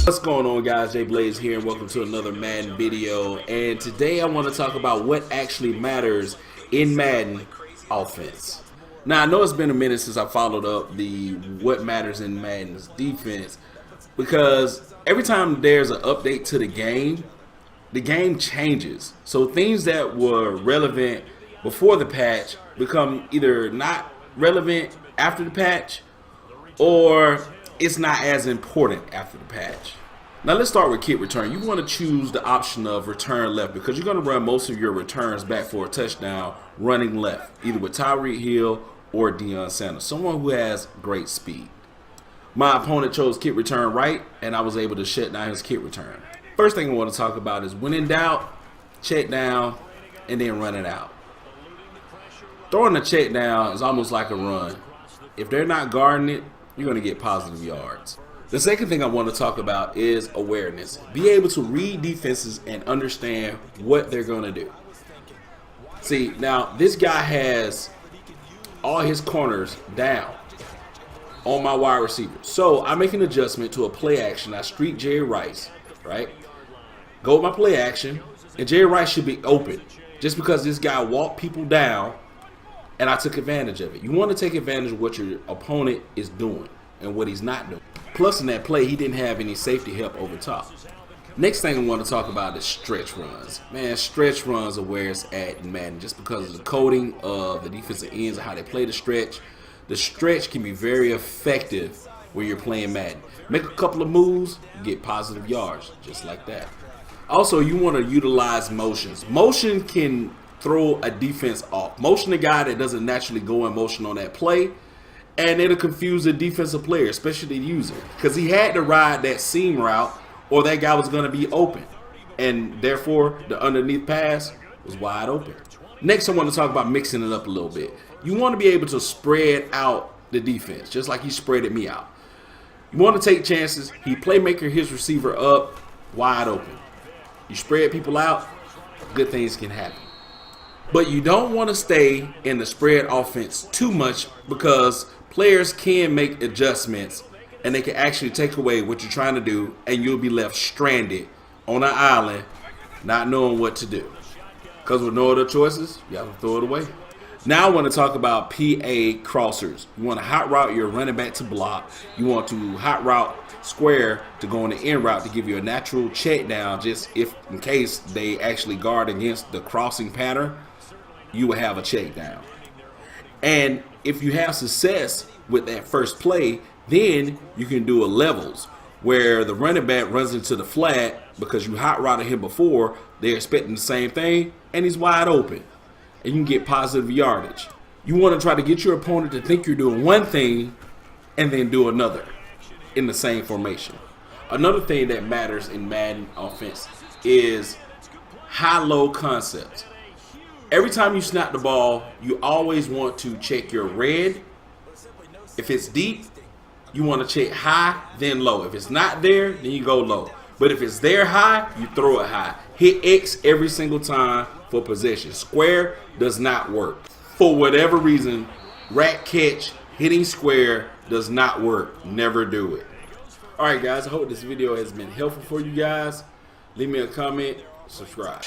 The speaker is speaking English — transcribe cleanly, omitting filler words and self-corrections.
What's going on, guys? Jay Blaze here, and welcome to another Madden video. And today I want to talk about what actually matters in Madden offense. Now, I know it's been a minute since I followed up the what matters in Madden's defense, because every time there's an update to the game changes. So things that were relevant before the patch become either not relevant after the patch, or it's not as important after the patch. Now let's start with kick return. You want to choose the option of return left because you're going to run most of your returns back for a touchdown running left, either with Tyreek Hill or Deion Sanders, someone who has great speed. My opponent chose kick return right, and I was able to shut down his kick return. First thing I want to talk about is when in doubt, check down and then run it out. Throwing a check down is almost like a run. If they're not guarding it, you're going to get positive yards. The second thing I want to talk about is awareness. Be able to read defenses and understand what they're going to do. See, now this guy has all his corners down on my wide receiver. So I make an adjustment to a play action. I streak Jerry Rice, right? Go with my play action, and Jerry Rice should be open. Just because this guy walked people down, and I took advantage of it. You want to take advantage of what your opponent is doing and what he's not doing. Plus, in that play, he didn't have any safety help over top. Next thing I want to talk about is stretch runs. Man, stretch runs are where it's at in Madden, just because of the coding of the defensive ends and how they play the stretch. The stretch can be very effective when you're playing Madden. Make a couple of moves, you get positive yards, just like that. Also, you want to utilize motions. Motion can throw a defense off. Motion a guy that doesn't naturally go in motion on that play, and it'll confuse the defensive player, especially the user, because he had to ride that seam route or that guy was going to be open, and therefore the underneath pass was wide open. Next, I want to talk about mixing it up a little bit. You want to be able to spread out the defense, just like he spreaded me out. You want to take chances. He playmaker his receiver up wide open. You spread people out, good things can happen. But you don't want to stay in the spread offense too much, because players can make adjustments and they can actually take away what you're trying to do, and you'll be left stranded on an island not knowing what to do. Because with no other choices, you have to throw it away. Now I want to talk about PA crossers. You want to hot route your running back to block. You want to hot route square to go on the end route to give you a natural check down, just if in case they actually guard against the crossing pattern, you will have a check down. And if you have success with that first play, then you can do a levels where the running back runs into the flat because you hot routed him before. They're expecting the same thing, and he's wide open, and you can get positive yardage. You want to try to get your opponent to think you're doing one thing and then do another in the same formation. Another thing that matters in Madden offense is high-low concepts. Every time you snap the ball, you always want to check your red. If it's deep, you want to check high, then low. If it's not there, then you go low. But if it's there high, you throw it high. Hit X every single time for possession. Square does not work. For whatever reason, rat catch, hitting square does not work. Never do it. Alright guys, I hope this video has been helpful for you guys. Leave me a comment, subscribe.